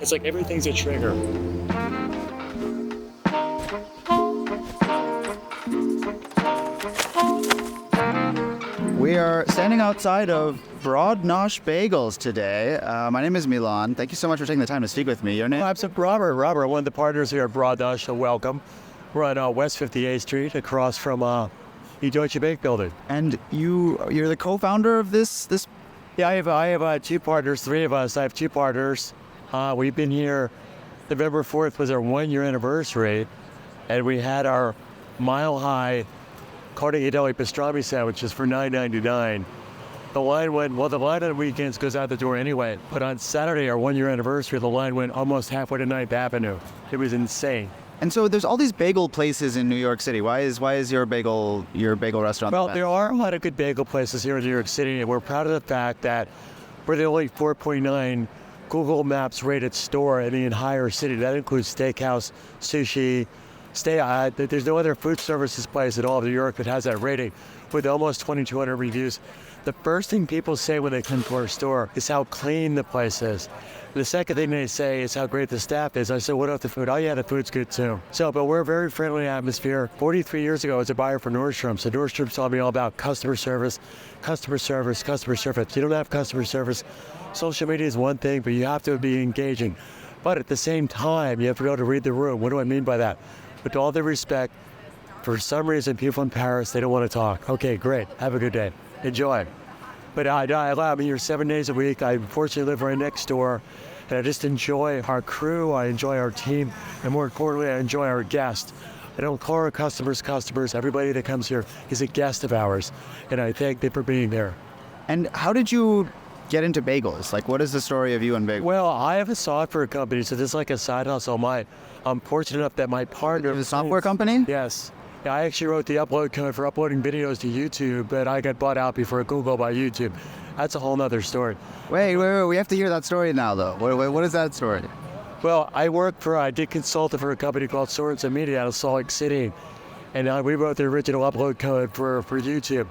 It's like everything's a trigger. We are standing outside of Nosh Bagels today. My name is Milan. Thank you so much for taking the time to speak with me. Your name? I'm Robert. Robert, one of the partners here at Nosh, so welcome. We're on West 58th Street, across from the Deutsche Bank building. And you're the co-founder of this? Yeah, I have two partners, three of us. I have two partners. We've been here, November 4th was our 1-year anniversary, and we had our mile-high Kordestani pastrami sandwiches for $9.99. The line on weekends goes out the door anyway, but on Saturday, our 1-year anniversary, the line went almost halfway to 9th Avenue. It was insane. And so there's all these bagel places in New York City. Why is your bagel restaurant? Well, there are a lot of good bagel places here in New York City, and we're proud of the fact that we're the only 4.9 Google Maps rated store in the entire city. That includes steakhouse, sushi. There's no other food services place in all of New York that has that rating, with almost 2,200 reviews. The first thing people say when they come to our store is how clean the place is. The second thing they say is how great the staff is. I said, what about the food? Oh yeah, the food's good too. But we're a very friendly atmosphere. 43 years ago, I was a buyer for Nordstrom. So Nordstrom taught me all about customer service. You don't have customer service. Social media is one thing, but you have to be engaging. But at the same time, you have to be able to read the room. What do I mean by that? With all due respect, for some reason, people in Paris, they don't want to talk. Okay, great. Have a good day. Enjoy. But I'm here 7 days a week. I unfortunately live right next door, and I just enjoy our crew. I enjoy our team, and more importantly, I enjoy our guests. I don't call our customers. Everybody that comes here is a guest of ours, and I thank them for being there. And how did you get into bagels? Like, what is the story of you and bagels? Well, I have a software company, so this is like a side hustle. I'm fortunate enough that my partner... You have a software company? Yes. Yeah, I actually wrote the upload code for uploading videos to YouTube, but I got bought out before Google by YouTube. That's a whole nother story. Wait, we have to hear that story now, though. What is that story? Well, I did consulting for a company called Sorensen Media out of Salt Lake City, and we wrote the original upload code for YouTube.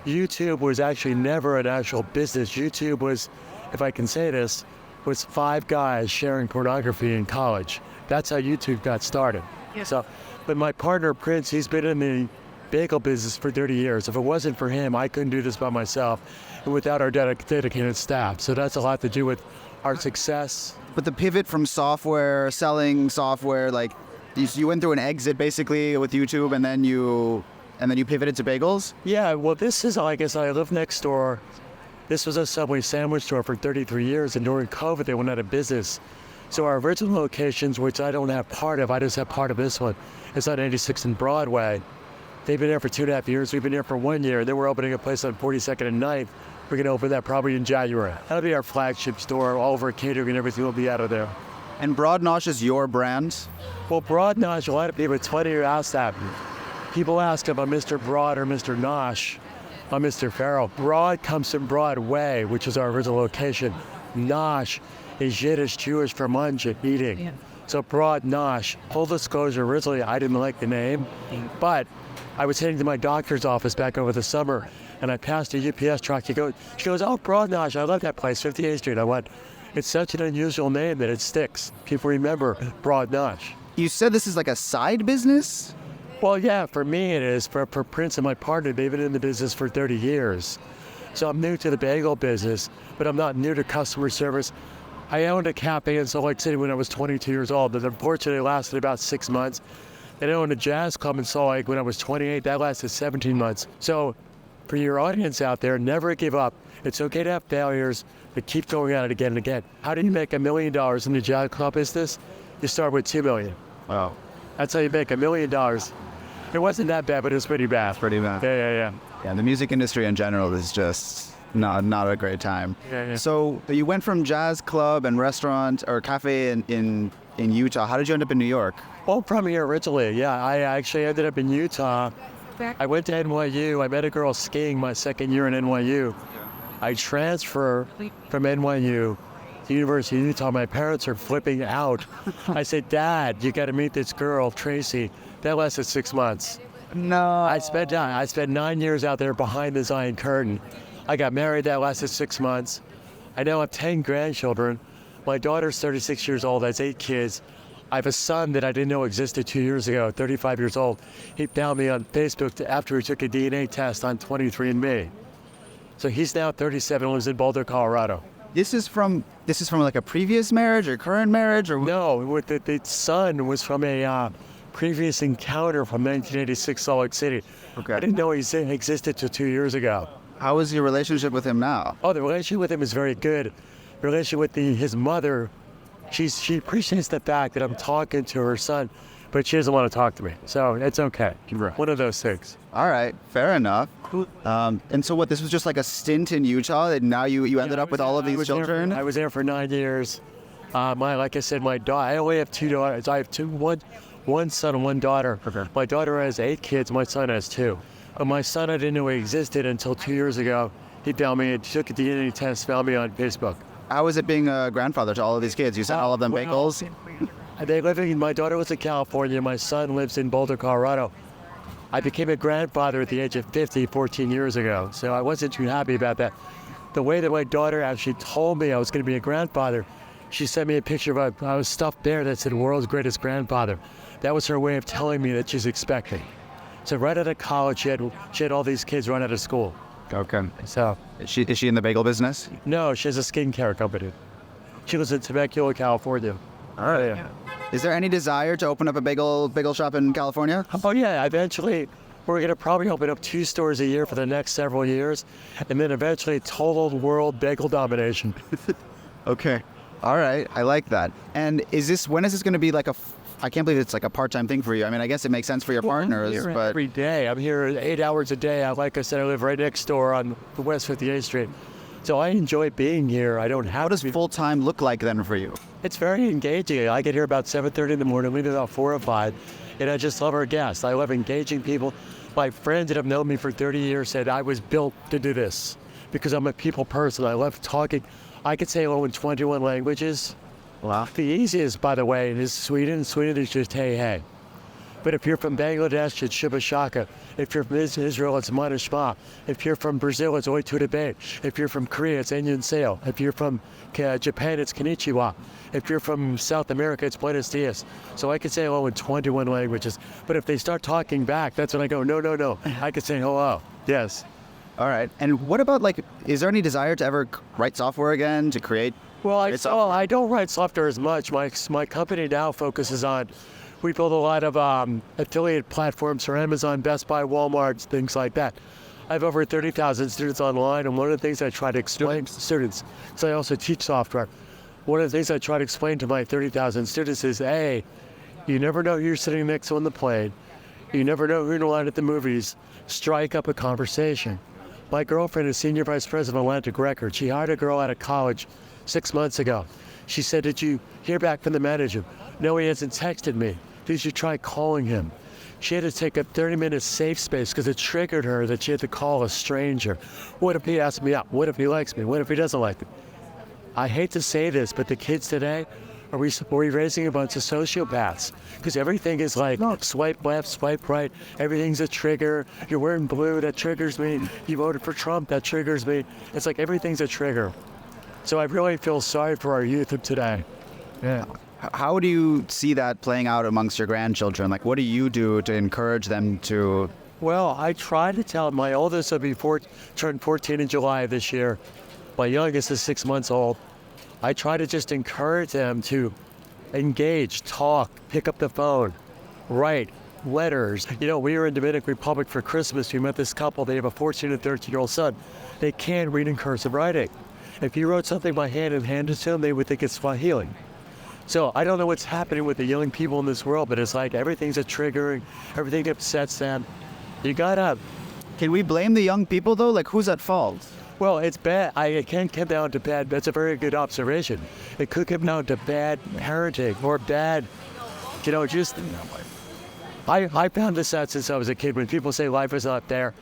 YouTube was actually never an actual business. YouTube was, if I can say this, was 5 guys sharing pornography in college. That's how YouTube got started. Yeah. But my partner, Prince, he's been in the bagel business for 30 years. If it wasn't for him, I couldn't do this by myself and without our dedicated staff. So that's a lot to do with our success. But the pivot from selling software, like you went through an exit basically with YouTube and then you pivoted to bagels? Yeah, well, this is, I guess I live next door. This was a Subway sandwich store for 33 years, and during COVID, they went out of business. So our original locations, which I don't have part of, I just have part of this one, it's on 86th and Broadway. They've been there for 2.5 years. We've been here for 1 year. Then we're opening a place on 42nd and 9th. We're going to open that probably in January. That'll be our flagship store. All of our catering and everything will be out of there. And Nosh is your brand? Well, Nosh, a lot of people, it's funny you ask that. People ask if I'm Mr. Broad or Mr. Nosh. I'm Mr. Farrell. Broad comes from Broadway, which is our original location. Nosh is Yiddish, Jewish for munch, eating. Yeah. So Nosh. Full disclosure, originally I didn't like the name, but I was heading to my doctor's office back over the summer, and I passed a UPS truck. She goes, oh, Nosh, I love that place, 58th Street. I went, it's such an unusual name that it sticks. People remember Nosh. You said this is like a side business? Well, yeah, for me it is. For Prince and my partner, they've been in the business for 30 years. So I'm new to the bagel business, but I'm not new to customer service. I owned a cafe in Salt Lake City when I was 22 years old, but unfortunately it lasted about 6 months. Then I owned a jazz club in Salt Lake when I was 28. That lasted 17 months. So for your audience out there, never give up. It's okay to have failures, but keep going at it again and again. How do you make $1 million in the jazz club business? You start with $2 million. Wow. That's how you make $1 million. It wasn't that bad, but it was pretty bad. Pretty bad. Yeah, the music industry in general is just not a great time. Yeah. So you went from jazz club and restaurant or cafe in Utah. How did you end up in New York? Well, from here originally, yeah. I actually ended up in Utah. I went to NYU. I met a girl skiing my second year in NYU. I transferred from NYU to University of Utah. My parents are flipping out. I said, Dad, you got to meet this girl, Tracy. That lasted 6 months. No. I spent 9 years out there behind the Zion Curtain. I got married. That lasted 6 months. I now have 10 grandchildren. My daughter's 36 years old, has 8 kids. I have a son that I didn't know existed 2 years ago, 35 years old. He found me on Facebook after he took a DNA test on 23andMe. So he's now 37, lives in Boulder, Colorado. This is from like a previous marriage or current marriage or No, with the son was from a previous encounter from 1986 Salt Lake City. Okay. I didn't know he existed till 2 years ago. How is your relationship with him now? Oh, the relationship with him is very good. The relationship with his mother, she appreciates the fact that I'm talking to her son, but she doesn't want to talk to me. So it's okay. One of those things. All right, fair enough. And so this was just like a stint in Utah, and now you ended up with all of these children? I was there for 9 years. Like I said, my daughter, I only have 2 daughters. I have one son and 1 daughter. Okay. My daughter has 8 kids, my son has 2. My son, I didn't know he existed until 2 years ago. He found me and took a DNA test, found me on Facebook. How is it being a grandfather to all of these kids? You sent all of them bagels? My daughter lives in California, my son lives in Boulder, Colorado. I became a grandfather at the age of 50, 14 years ago, so I wasn't too happy about that. The way that my daughter actually told me I was going to be a grandfather, she sent me a picture of a stuffed bear that said world's greatest grandfather. That was her way of telling me that she's expecting. So right out of college, she had all these kids right out of school. Okay. So Is she in the bagel business? no, she has a skincare company. She lives in Temecula, California. All right. Yeah. Is there any desire to open up a bagel shop in California? Oh yeah, eventually we're going to probably open up 2 stores a year for the next several years, and then eventually total world bagel domination. Okay. All right. I like that. And when is this going to be like I can't believe it's like a part-time thing for you. I mean, I guess it makes sense for your partners, I'm here but every day. I'm here 8 hours a day. Like I said, I live right next door on West 58th Street. So I enjoy being here. I don't have what does to be. full-time look like then for you? It's very engaging. I get here about 7:30 in the morning, leave about 4 or 5, and I just love our guests. I love engaging people. My friends that have known me for 30 years said I was built to do this because I'm a people person. I love talking. I could say hello in 21 languages. Wow. The easiest, by the way, is Sweden. Sweden is just hey, hey. But if you're from Bangladesh, it's Shiba Shaka. If you're from Israel, it's Manishma. If you're from Brazil, it's Oi Tudebe. If you're from Korea, it's Enyon Seo. If you're from Japan, it's Konnichiwa. If you're from South America, it's Buenos Dias. So I can say hello in 21 languages. But if they start talking back, that's when I go, no. I can say hello. Yes. All right. And what about is there any desire to ever write software again, to create? Well, I don't write software as much. My company now focuses on, we build a lot of affiliate platforms for Amazon, Best Buy, Walmart, things like that. I have over 30,000 students online, and one of the things I try to explain to students, so I also teach software, one of the things I try to explain to my 30,000 students is, A, you never know who you're sitting next to on the plane. You never know who you're going to at the movies. Strike up a conversation. My girlfriend is Senior Vice President of Atlantic Records. She hired a girl out of college 6 months ago. She said, did you hear back from the manager? No, he hasn't texted me. Did you try calling him? She had to take a 30-minute safe space because it triggered her that she had to call a stranger. What if he asks me out? What if he likes me? What if he doesn't like me? I hate to say this, but the kids today, are we raising a bunch of sociopaths? Because everything is like swipe left, swipe right. Everything's a trigger. You're wearing blue, that triggers me. You voted for Trump, that triggers me. It's like everything's a trigger. So I really feel sorry for our youth of today. Yeah. How do you see that playing out amongst your grandchildren? What do you do to encourage them to? Well, I try to tell my oldest will turn 14 in July of this year. My youngest is 6 months old. I try to just encourage them to engage, talk, pick up the phone, write letters. We were in Dominican Republic for Christmas. We met this couple. They have a 14 and 13-year-old son. They can't read in cursive writing. If you wrote something by hand and handed it to them, they would think it's Swahili. So I don't know what's happening with the young people in this world, but it's like everything's a triggering, everything upsets them. You gotta. Can we blame the young people though? Who's at fault? Well, it's bad. It can't come down to bad. That's a very good observation. It could come down to bad parenting or bad, I found this out since I was a kid. When people say life is not fair,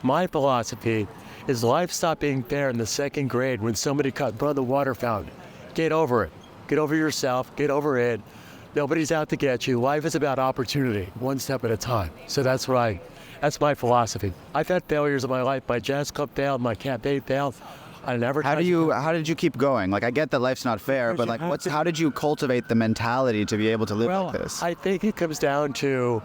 my philosophy is life stopped being fair in the 2nd grade when somebody cut front of the water fountain. Get over it. Get over yourself. Get over it. Nobody's out to get you. Life is about opportunity, one step at a time. So that's my philosophy. I've had failures in my life. My jazz club failed. My campaign failed. I never. How did you keep going? Like, I get that life's not fair, but like, how did you cultivate the mentality to be able to live like this? I think it comes down to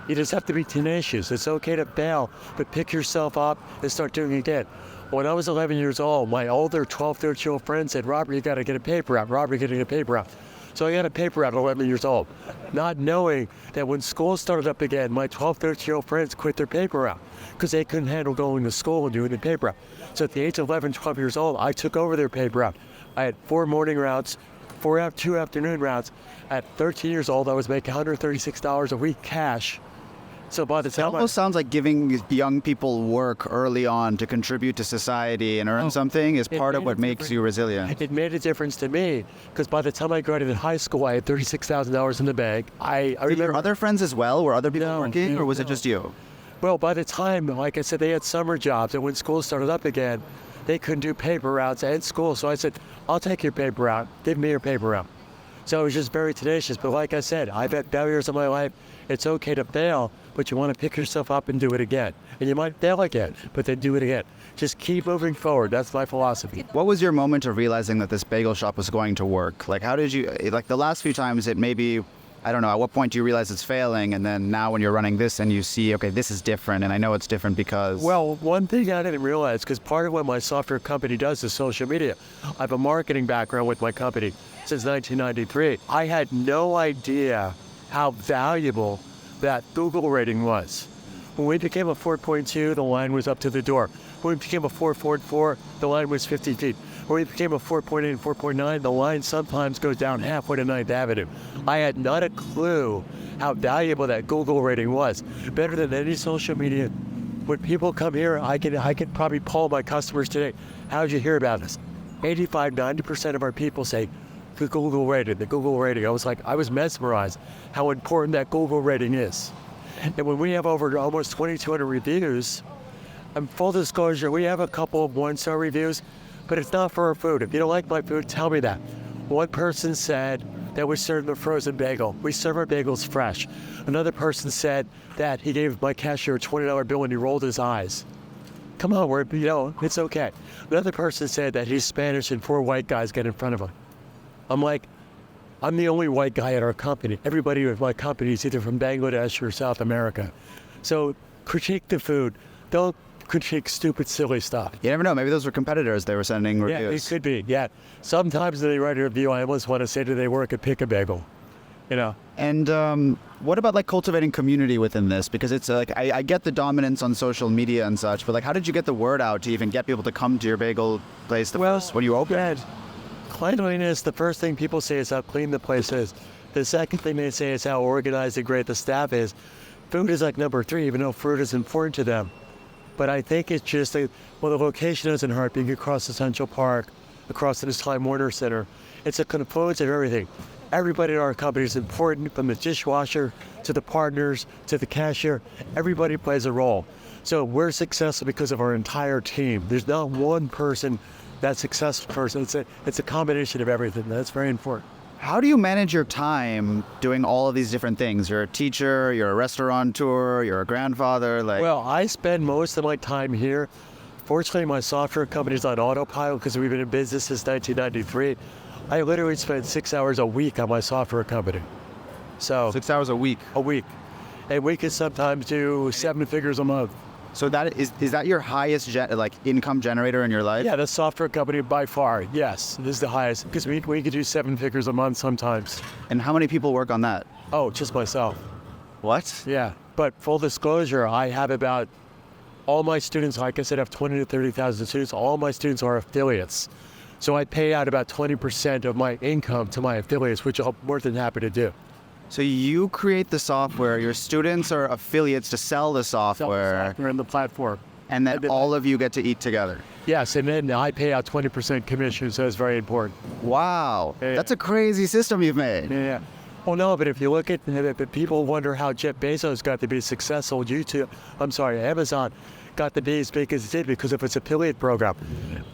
you just have to be tenacious. It's okay to fail, but pick yourself up and start doing it again. When I was 11 years old, my older 12, 13-year-old friend said, Robert, you got to get a paper out. Robert, you got to get a paper out. So I got a paper out at 11 years old, not knowing that when school started up again, my 12, 13-year-old friends quit their paper out because they couldn't handle going to school and doing the paper out. So at the age of 11, 12 years old, I took over their paper out. I had 4 morning routes, 2 afternoon routes. At 13 years old, I was making $136 a week cash. So by the time it almost sounds like giving young people work early on to contribute to society and earn something is part of what makes you resilient. It made a difference to me because by the time I graduated high school, I had $36,000 in the bank. I Were there other friends as well? Were other people working, or was it just you? Well, by the time, like I said, they had summer jobs, and when school started up again, they couldn't do paper routes at school. So I said, I'll take your paper route. Give me your paper route. So I was just very tenacious. But like I said, I've had failures in my life. It's okay to fail, but you want to pick yourself up and do it again. And you might fail again, but then do it again. Just keep moving forward. That's my philosophy. What was your moment of realizing that this bagel shop was going to work? Like, how did you, like the last few times it maybe, I don't know, at what point do you realize it's failing? And then now when you're running this and you see, okay, this is different, and I know it's different because... Well, one thing I didn't realize, because part of what my software company does is social media. I have a marketing background with my company since 1993. I had no idea how valuable that Google rating was. When we became a 4.2, the line was up to the door. When we became a 4.4, the line was 50 feet. When we became a 4.8 and 4.9, the line sometimes goes down halfway to 9th Avenue. I had not a clue how valuable that Google rating was. Better than any social media. When people come here, I can probably poll my customers today. How did you hear about us? 85, 90% of our people say, the Google rating. I was mesmerized how important that Google rating is. And when we have over almost 2,200 reviews, and full disclosure, we have a couple of 1-star reviews, but it's not for our food. If you don't like my food, tell me that. One person said that we serve a frozen bagel. We serve our bagels fresh. Another person said that he gave my cashier a $20 bill and he rolled his eyes. Come on, it's okay. Another person said that he's Spanish and 4 white guys get in front of him. I'm like, I'm the only white guy at our company. Everybody with my company is either from Bangladesh or South America. So critique the food. Don't critique stupid, silly stuff. You never know. Maybe those were competitors they were sending reviews. Yeah, it could be. Yeah. Sometimes when they write a review, I almost want to say, do they work at Pick a Bagel? And what about like cultivating community within this? Because it's like, I get the dominance on social media and such, but like, how did you get the word out to even get people to come to your bagel place? When you opened? Cleanliness, the first thing people say is how clean the place is. The second thing they say is how organized and great the staff is. Food is like number 3, even though food is important to them. But I think it's just, the location isn't hard, being across the Central Park, across the Time Warner Center. It's a confluence of everything. Everybody in our company is important, from the dishwasher to the partners to the cashier. Everybody plays a role. So we're successful because of our entire team. There's not one person that's successful person. It's a combination of everything. That's very important. How do you manage your time doing all of these different things? You're a teacher, you're a restaurateur, you're a grandfather. Well, I spend most of my time here. Fortunately, my software company's on autopilot because we've been in business since 1993. I literally spend 6 hours a week on my software company. So 6 hours a week? A week. And we can sometimes do 7 figures a month. So that is that your highest income generator in your life? Yeah, the software company by far, yes. This is the highest because we could do 7 figures a month sometimes. And how many people work on that? Oh, just myself. What? Yeah, but full disclosure, I have about, all my students, like I said, I have 20 to 30,000 students. All my students are affiliates. So I pay out about 20% of my income to my affiliates, which I'm more than happy to do. So you create the software, your students are affiliates to sell the software. And the platform. And then all of you get to eat together. Yes, and then I pay out 20% commission, so it's very important. Wow, that's a crazy system you've made. Yeah. Well, no, but if you look at it, people wonder how Jeff Bezos got to be successful. Amazon got to be as big as it did because of its affiliate program.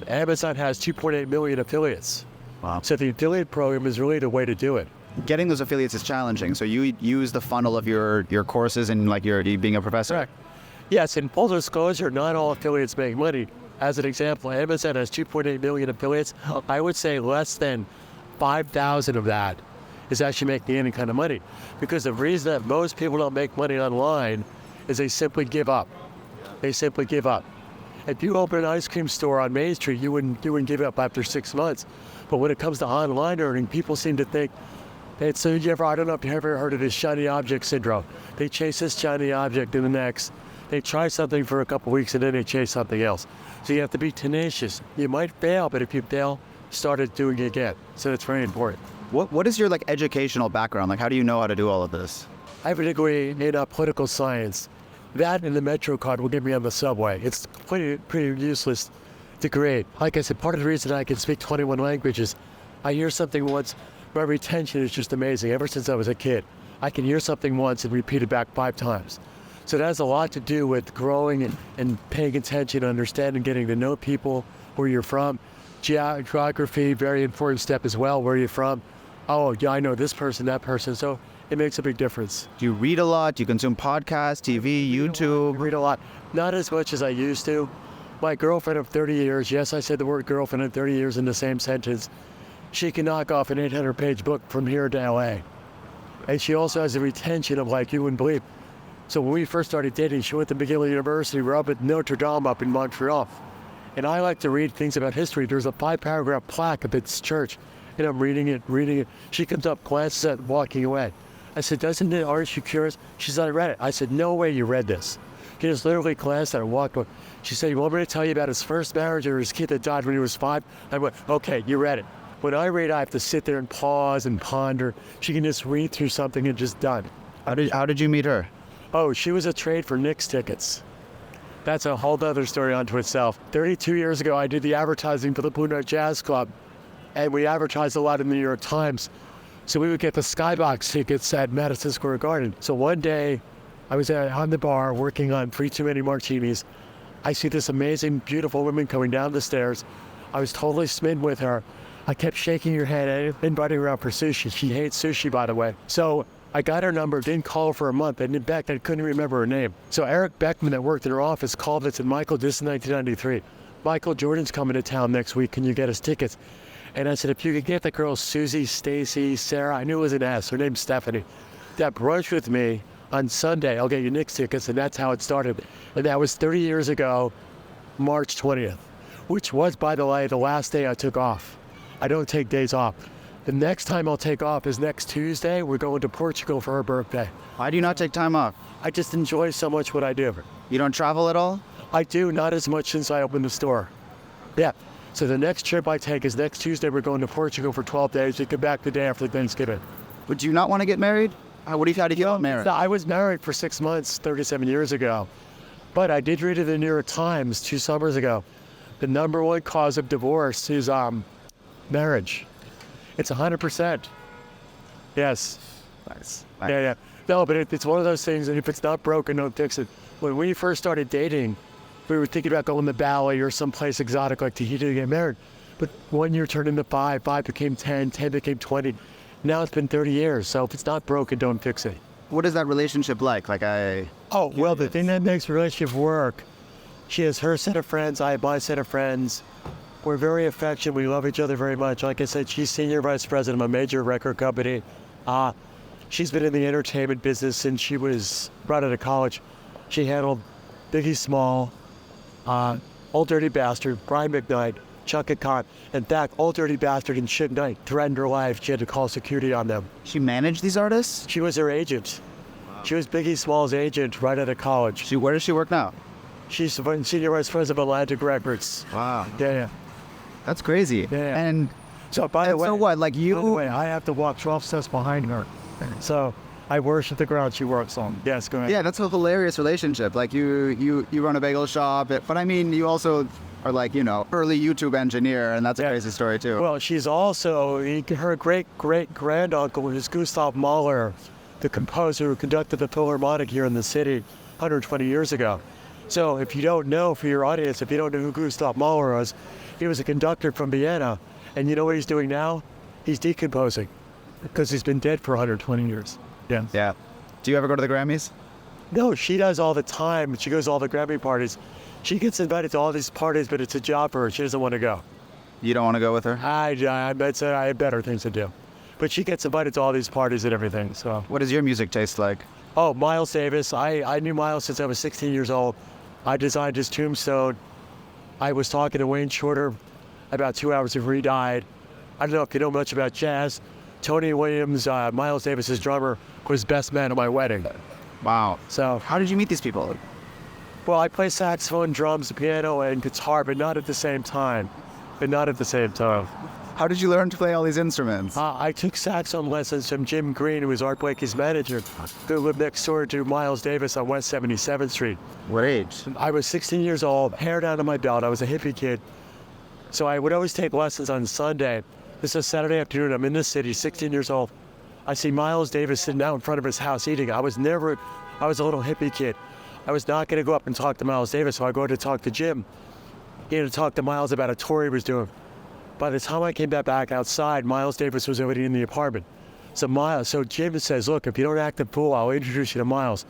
Amazon has 2.8 million affiliates. Wow. So the affiliate program is really the way to do it. Getting those affiliates is challenging. So you use the funnel of your courses and like you being a professor? Correct. Yes, in full disclosure, not all affiliates make money. as an example, Amazon has 2.8 million affiliates. I would say less than 5,000 of that is actually making any kind of money. Because the reason that most people don't make money online is they simply give up. They simply give up. If you open an ice cream store on Main Street, you wouldn't give up after 6 months. But when it comes to online earning, people seem to think, I don't know if you ever heard of this shiny object syndrome. They chase this shiny object and the next. They try something for a couple weeks and then they chase something else. So you have to be tenacious. You might fail, but if you fail, start it doing it again. So it's very important. What is your like educational background? Like, how do you know how to do all of this? I have a degree in political science. That and the Metro card will get me on the subway. It's pretty useless degree. Like I said, part of the reason I can speak 21 languages, I hear something once, my retention is just amazing. Ever since I was a kid, I can hear something once and repeat it back 5 times. So that has a lot to do with growing and paying attention, understanding, getting to know people, where you're from. Geography, very important step as well, where you're from. Oh, yeah, I know this person, that person. So it makes a big difference. Do you read a lot? Do you consume podcasts, TV, YouTube? I read a lot. Not as much as I used to. My girlfriend of 30 years, yes, I said the word girlfriend of 30 years in the same sentence. She can knock off an 800-page book from here to LA. And she also has a retention of like you wouldn't believe. So when we first started dating, she went to Bagel University. We're up at Notre Dame up in Montreal. And I like to read things about history. There's a 5-paragraph plaque of its church. And I'm reading it. She comes up, glances at it, walking away. I said, aren't you curious? She said, I read it. I said, no way you read this. He just literally glanced at it and walked away. She said, you want me to tell you about his first marriage or his kid that died when he was 5? I went, okay, you read it. When I read, I have to sit there and pause and ponder. She can just read through something and just done. How did you meet her? Oh, she was a trade for Knicks tickets. That's a whole other story unto itself. 32 years ago, I did the advertising for the Blue Note Jazz Club, and we advertised a lot in the New York Times. So we would get the skybox tickets at Madison Square Garden. So one day, I was on the bar working on Free Too Many Martinis. I see this amazing, beautiful woman coming down the stairs. I was totally smitten with her. I kept shaking her head and inviting her out for sushi. She hates sushi, by the way. So I got her number, didn't call her for a month, and in fact, I couldn't remember her name. So Eric Beckman that worked in her office called and said, Michael, this is 1993. Michael Jordan's coming to town next week. Can you get us tickets? And I said, if you could get the girls Susie, Stacy, Sarah, I knew it was an S, her name's Stephanie, that brunch with me on Sunday, I'll get you Knicks tickets, and that's how it started. And that was 30 years ago, March 20th, which was, by the way, the last day I took off. I don't take days off. The next time I'll take off is next Tuesday. We're going to Portugal for her birthday. Why do you not take time off? I just enjoy so much what I do. You don't travel at all? I do, not as much since I opened the store. Yeah. So the next trip I take is next Tuesday. We're going to Portugal for 12 days. We come back the day after Thanksgiving. Would you not want to get married? How do you get married? I was married for 6 months, 37 years ago. But I did read in the New York Times 2 summers ago, the number 1 cause of divorce is marriage. It's 100%. Yes. Nice. Yeah. No, but it's one of those things that if it's not broken, don't fix it. When we first started dating, we were thinking about going to Bali or someplace exotic like Tahiti to get married. But 1 year turned into 5, 5 became 10, 10 became 20. Now it's been 30 years, so if it's not broken, don't fix it. What is that relationship like? Oh, well, the thing that makes a relationship work, she has her set of friends, I have my set of friends. We're very affectionate, we love each other very much. Like I said, she's senior vice president of a major record company. She's been in the entertainment business since she was right out of college. She handled Biggie Small, Old Dirty Bastard, Brian McKnight, Chaka Khan. In fact, Old Dirty Bastard and Suge Knight threatened her life. She had to call security on them. She managed these artists? She was their agent. Wow. She was Biggie Small's agent right out of college. Where does she work now? She's senior vice president of Atlantic Records. Wow. Yeah. That's crazy. Yeah. And so, by the way, By the way, I have to walk 12 steps behind her. So I worship the ground she works on. Yes, go ahead. Yeah, that's a hilarious relationship. Like you run a bagel shop, but I mean, you also are like, early YouTube engineer, and that's a crazy story too. Well, she's also, her great-great-granduncle is Gustav Mahler, the composer who conducted the Philharmonic here in the city 120 years ago. So if you don't know, for your audience, if you don't know who Gustav Mahler was, he was a conductor from Vienna. And you know what he's doing now? He's decomposing because he's been dead for 120 years. Yeah. Yeah. Do you ever go to the Grammys? No, she does all the time. She goes to all the Grammy parties. She gets invited to all these parties, but it's a job for her. She doesn't want to go. You don't want to go with her? I have better things to do. But she gets invited to all these parties and everything, so. What does your music taste like? Oh, Miles Davis. I knew Miles since I was 16 years old. I designed his tombstone. I was talking to Wayne Shorter about 2 hours before he died. I don't know if you know much about jazz. Tony Williams, Miles Davis's drummer, was best man at my wedding. Wow. So, How did you meet these people? well, I play saxophone, drums, piano, and guitar, but not at the same time. How did you learn to play all these instruments? I took saxophone lessons from Jim Green, who was Art Blakey's manager, who lived next door to Miles Davis on West 77th Street. What age? I was 16 years old, hair down to my belt. I was a hippie kid. So I would always take lessons on Sunday. This is Saturday afternoon. I'm in the city, 16 years old. I see Miles Davis sitting out in front of his house eating. I was a little hippie kid. I was not going to go up and talk to Miles Davis, so I go to talk to Jim. He had to talk to Miles about a tour he was doing. By the time I came back outside, Miles Davis was already in the apartment. So Jim says, look, if you don't act a fool, I'll introduce you to Miles.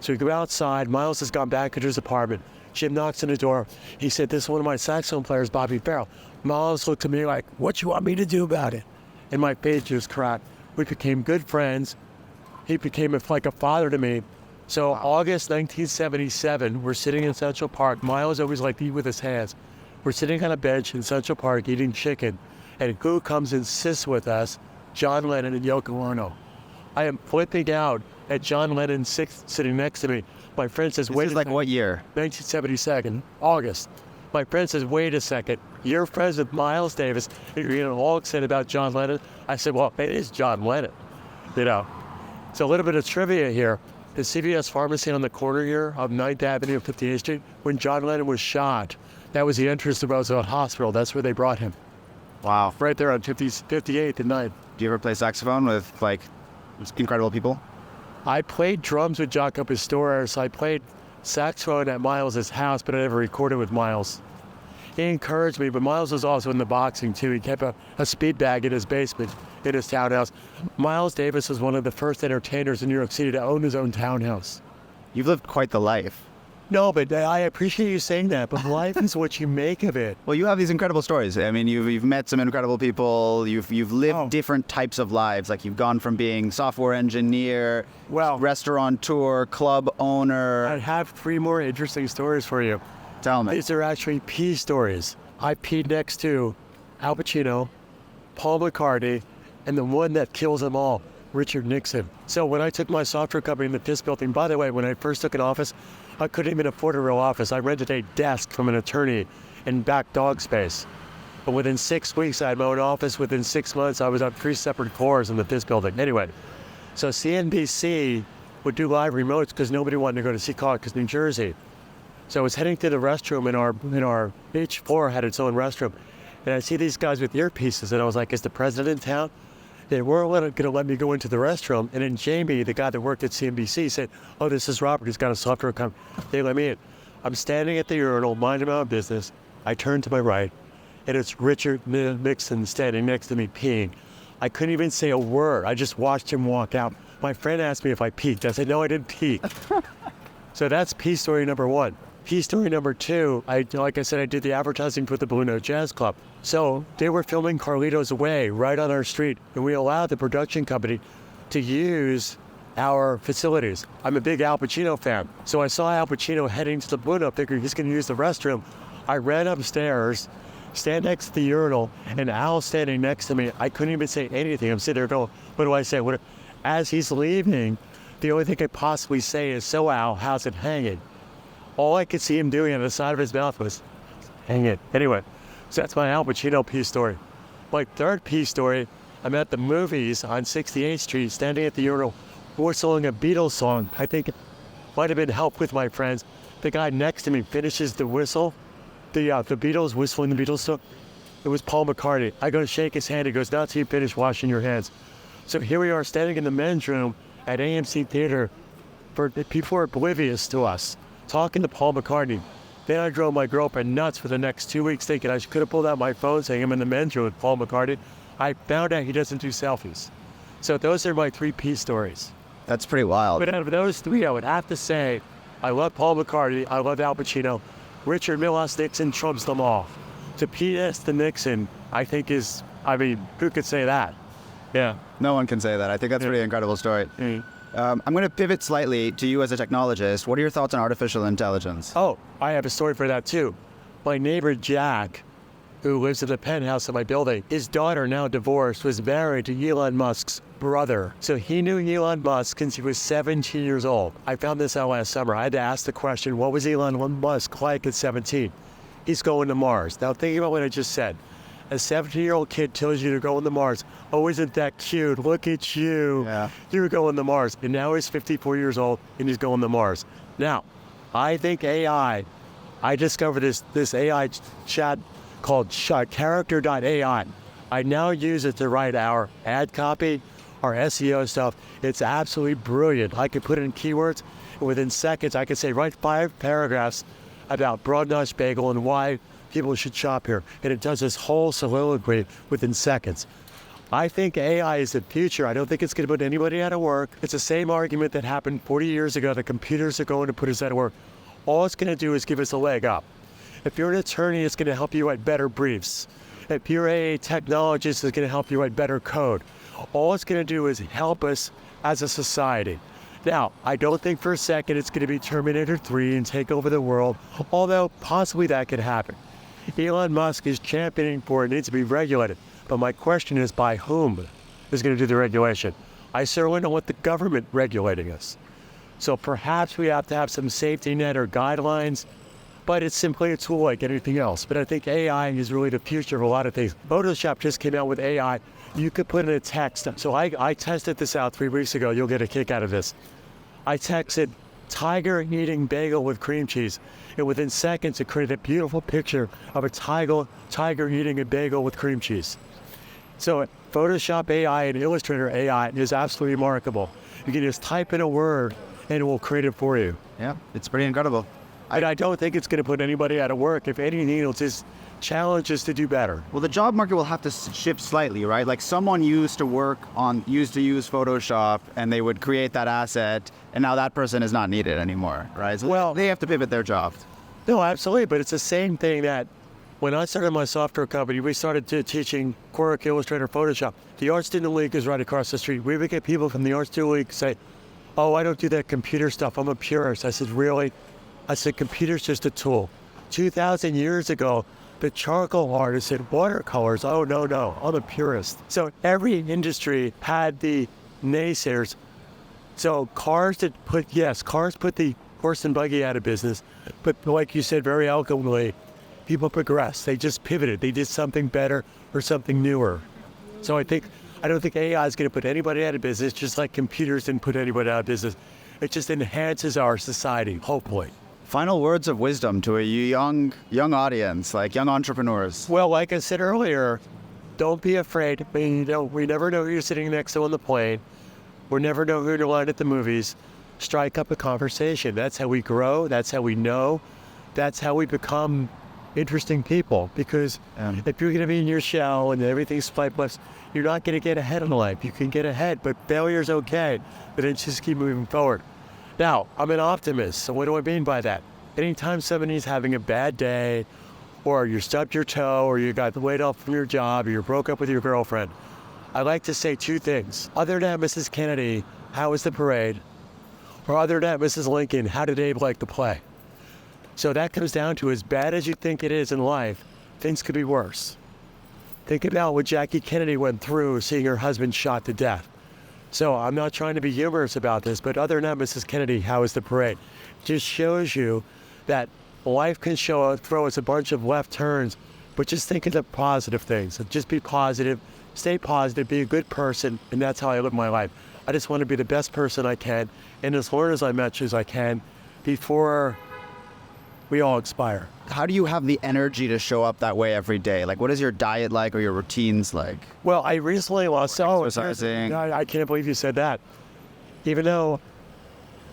So we go outside. Miles has gone back into his apartment. Jim knocks on the door. He said, this is one of my saxophone players, Bobby Farrell. Miles looked at me like, what you want me to do about it? And my face just cracked. We became good friends. He became like a father to me. So August 1977, we're sitting in Central Park. Miles always liked to eat with his hands. We're sitting on a bench in Central Park eating chicken, and who comes and sits with us? John Lennon and Yoko Ono. I am flipping out at John Lennon sitting next to me. My friend says, This is like what year? 1972, August. My friend says, wait a second, you're friends with Miles Davis, and you're getting all excited about John Lennon? I said, well, it is John Lennon, you know. So a little bit of trivia here. The CVS pharmacy on the corner here of 9th Avenue and 58th Street, when John Lennon was shot, that was the entrance to Roosevelt Hospital. That's where they brought him. Wow. Right there on 58th and 9th. Do you ever play saxophone with, like, incredible people? I played drums with Jaco Pastorius. I played saxophone at Miles' house, but I never recorded with Miles. He encouraged me, but Miles was also in the boxing, too. He kept a speed bag in his basement, in his townhouse. Miles Davis was one of the first entertainers in New York City to own his own townhouse. You've lived quite the life. No, but I appreciate you saying that, but life is what you make of it. Well, you have these incredible stories. I mean, you've met some incredible people. You've lived different types of lives. Like, you've gone from being software engineer, restaurateur, club owner. I have 3 more interesting stories for you. Tell me. These are actually pee stories. I peed next to Al Pacino, Paul McCartney, and the one that kills them all, Richard Nixon. So when I took my software company in the Fisk building, by the way, when I first took an office, I couldn't even afford a real office. I rented a desk from an attorney in back dog space. But within 6 weeks, I had my own office. Within 6 months, I was on 3 separate floors in the Fisk building. Anyway, so CNBC would do live remotes because nobody wanted to go to Secaucus, New Jersey. So I was heading to the restroom, and our each floor had its own restroom. And I see these guys with earpieces, and I was like, is the president in town? They weren't going to let me go into the restroom. And then Jamie, the guy that worked at CNBC, said, oh, this is Robert. He's got a software company. They let me in. I'm standing at the urinal, minding my own business. I turn to my right, and it's Richard Nixon standing next to me peeing. I couldn't even say a word. I just watched him walk out. My friend asked me if I peeked. I said, no, I didn't peek. So that's pee story number 1. Pee story number 2, like I said, I did the advertising for the Blue Note Jazz Club. So they were filming Carlito's Way right on our street, and we allowed the production company to use our facilities. I'm a big Al Pacino fan, so I saw Al Pacino heading to the Blue Note, figuring he's going to use the restroom. I ran upstairs, stand next to the urinal, and Al standing next to me. I couldn't even say anything. I'm sitting there going, what do I say? As he's leaving, the only thing I could possibly say is, so Al, how's it hanging? All I could see him doing on the side of his mouth was, hang it. Anyway, so that's my Al Pacino pee story. My 3rd pee story, I'm at the movies on 68th Street, standing at the urinal, whistling a Beatles song. I think it might have been Help with My Friends. The guy next to me finishes the whistle, the Beatles, whistling the Beatles song. It was Paul McCartney. I go to shake his hand. He goes, not till you finish washing your hands. So here we are standing in the men's room at AMC Theater. People are oblivious to us, talking to Paul McCartney. Then I drove my girlfriend nuts for the next 2 weeks, thinking I could have pulled out my phone saying I'm in the men's room with Paul McCartney. I found out he doesn't do selfies. So those are my 3 pee stories. That's pretty wild. But out of those three, I would have to say, I love Paul McCartney, I love Al Pacino. Richard Milhous Nixon trumps them all. To P.S. to Nixon, I think is, I mean, who could say that? Yeah. No one can say that. I think that's a pretty incredible story. I'm going to pivot slightly to you as a technologist. What are your thoughts on artificial intelligence? Oh, I have a story for that too. My neighbor Jack, who lives in the penthouse of my building, his daughter, now divorced, was married to Elon Musk's brother. So he knew Elon Musk since he was 17 years old. I found this out last summer. I had to ask the question, what was Elon Musk like at 17? He's going to Mars. Now think about what I just said. A 17-year-old kid tells you to go on the Mars. Oh, isn't that cute? Look at you. Yeah. You're going to Mars. And now he's 54 years old and he's going to Mars. Now, I think AI, I discovered this AI chat called character.ai. I now use it to write our ad copy, our SEO stuff. It's absolutely brilliant. I can put in keywords, and within seconds, I can say, write 5 paragraphs about Broad Nosh Bagel and why people should shop here. And it does this whole soliloquy within seconds. I think AI is the future. I don't think it's going to put anybody out of work. It's the same argument that happened 40 years ago. The computers are going to put us out of work. All it's going to do is give us a leg up. If you're an attorney, it's going to help you write better briefs. If you're a technologist, it's going to help you write better code. All it's going to do is help us as a society. Now, I don't think for a second it's going to be Terminator 3 and take over the world, although possibly that could happen. Elon Musk is championing for it needs to be regulated. But my question is, by whom is going to do the regulation? I certainly don't want the government regulating us. So perhaps we have to have some safety net or guidelines, but it's simply a tool like anything else. But I think AI is really the future of a lot of things. Photoshop just came out with AI. You could put in a text. So I tested this out 3 weeks ago. You'll get a kick out of this. I texted tiger eating bagel with cream cheese. And within seconds, it created a beautiful picture of a tiger eating a bagel with cream cheese. So Photoshop AI and Illustrator AI is absolutely remarkable. You can just type in a word and it will create it for you. Yeah, it's pretty incredible. I don't think it's going to put anybody out of work. If anything, it'll just challenge us to do better. Well, the job market will have to shift slightly, right? Like someone used to use Photoshop and they would create that asset, and now that person is not needed anymore, right? So well, they have to pivot their job. No, absolutely. But it's the same thing that when I started my software company, we started teaching Quark, Illustrator, Photoshop. The Art Student League is right across the street. We would get people from the Art Student League say, oh, I don't do that computer stuff. I'm a purist. I said, really? I said, computer's just a tool. 2,000 years ago, the charcoal artist said, watercolors. Oh, no, I'm a purist. So every industry had the naysayers. So cars put the horse and buggy out of business. But like you said very eloquently, people progressed. They just pivoted. They did something better or something newer. So I don't think AI is going to put anybody out of business, just like computers didn't put anybody out of business. It just enhances our society, hopefully. Final words of wisdom to a young audience, like young entrepreneurs. Well, like I said earlier, don't be afraid. We never know who you're sitting next to on the plane. We never know who to line at the movies. Strike up a conversation. That's how we grow. That's how we know. That's how we become interesting people. Because if you're going to be in your shell and everything's flightless, you're not going to get ahead in life. You can get ahead, but failure's okay. But then just keep moving forward. Now, I'm an optimist, so what do I mean by that? Anytime somebody's having a bad day, or you stubbed your toe, or you got laid off from your job, or you broke up with your girlfriend, I like to say 2 things. Other than Mrs. Kennedy, how was the parade? Or other than Mrs. Lincoln, how did Abe like the play? So that comes down to, as bad as you think it is in life, things could be worse. Think about what Jackie Kennedy went through seeing her husband shot to death. So I'm not trying to be humorous about this, but other than Mrs. Kennedy, how was the parade? Just shows you that life can throw us a bunch of left turns, but just think of the positive things. Just be positive, stay positive, be a good person, and that's how I live my life. I just want to be the best person I can, and as learn as much as I can before we all expire. How do you have the energy to show up that way every day? Like, what is your diet like or your routines like? Well, I recently lost... Exercising. I can't believe you said that. Even though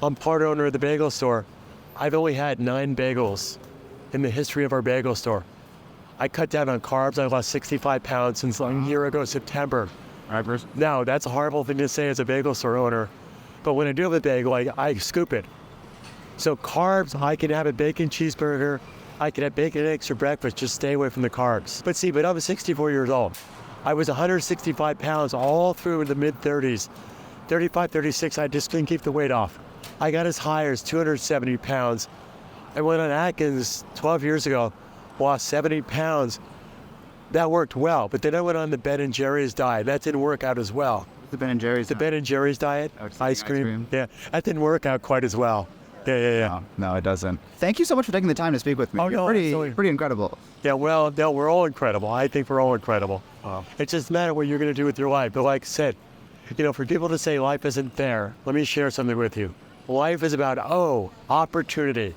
I'm part owner of the bagel store, I've only had 9 bagels in the history of our bagel store. I cut down on carbs. I lost 65 pounds since a year ago, September. Now, that's a horrible thing to say as a bagel store owner, But when I do have a bagel, I scoop it. So carbs, I can have a bacon cheeseburger. I can have bacon and eggs for breakfast. Just stay away from the carbs. But I'm 64 years old. I was 165 pounds all through the mid-30s. 35, 36, I just couldn't keep the weight off. I got as high as 270 pounds. I went on Atkins 12 years ago, lost 70 pounds. That worked well, but then I went on the Ben & Jerry's diet. That didn't work out as well. The Ben & Jerry's? The Ben & Jerry's diet, ice cream. Yeah, that didn't work out quite as well. Yeah. No, it doesn't. Thank you so much for taking the time to speak with me. Oh, no, You're pretty incredible. Yeah, well, no, we're all incredible. I think we're all incredible. Wow. It's just a matter of what you're going to do with your life. But like I said, for people to say life isn't fair, let me share something with you. Life is about, opportunity.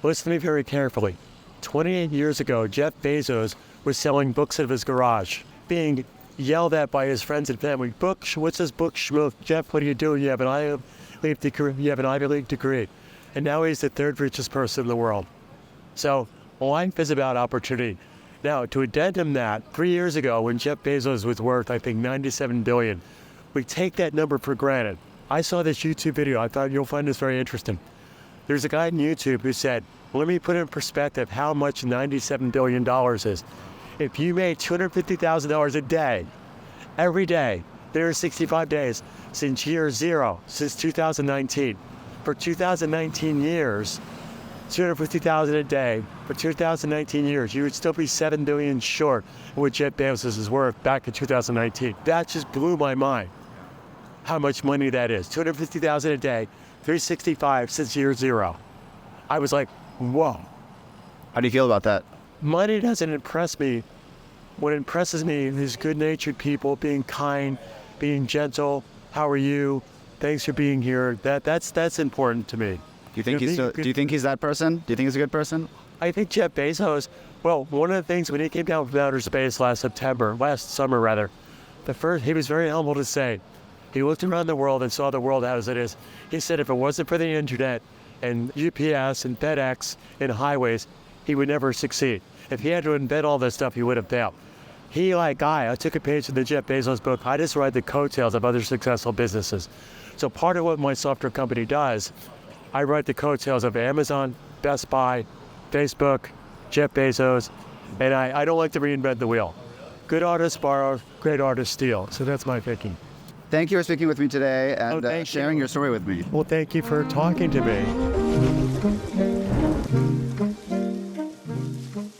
Listen to me very carefully. 28 years ago, Jeff Bezos was selling books out of his garage, being yelled at by his friends and family. What's this book schmook? Jeff, what are you doing? You have an Ivy League degree. And now he's the third richest person in the world. So life is about opportunity. Now, to addendum that, 3 years ago when Jeff Bezos was worth, I think, $97 billion, we take that number for granted. I saw this YouTube video. I thought you'll find this very interesting. There's a guy on YouTube who said, let me put in perspective how much $97 billion is. If you made $250,000 a day, every day, there are 65 days since year zero, since 2019. For 2019 years, $250,000 a day, for 2019 years, you would still be $7 billion short of what Jeff Bezos is worth back in 2019. That just blew my mind, how much money that is. $250,000 a day, 365 since year zero. I was like, whoa. How do you feel about that? Money doesn't impress me. What impresses me is good-natured people, being kind, being gentle. How are you? Thanks for being here. That's important to me. Do you think do you think he's that person? Do you think he's a good person? I think Jeff Bezos, well, one of the things when he came down from outer space last summer, he was very humble to say, he looked around the world and saw the world as it is. He said if it wasn't for the internet and UPS and FedEx and highways, he would never succeed. If he had to invent all this stuff, he would have failed. I took a page from the Jeff Bezos book. I just ride the coattails of other successful businesses. So part of what my software company does, I write the coattails of Amazon, Best Buy, Facebook, Jeff Bezos, and I don't like to reinvent the wheel. Good artists borrow, great artists steal. So that's my thinking. Thank you for speaking with me today and sharing your story with me. Well, thank you for talking to me.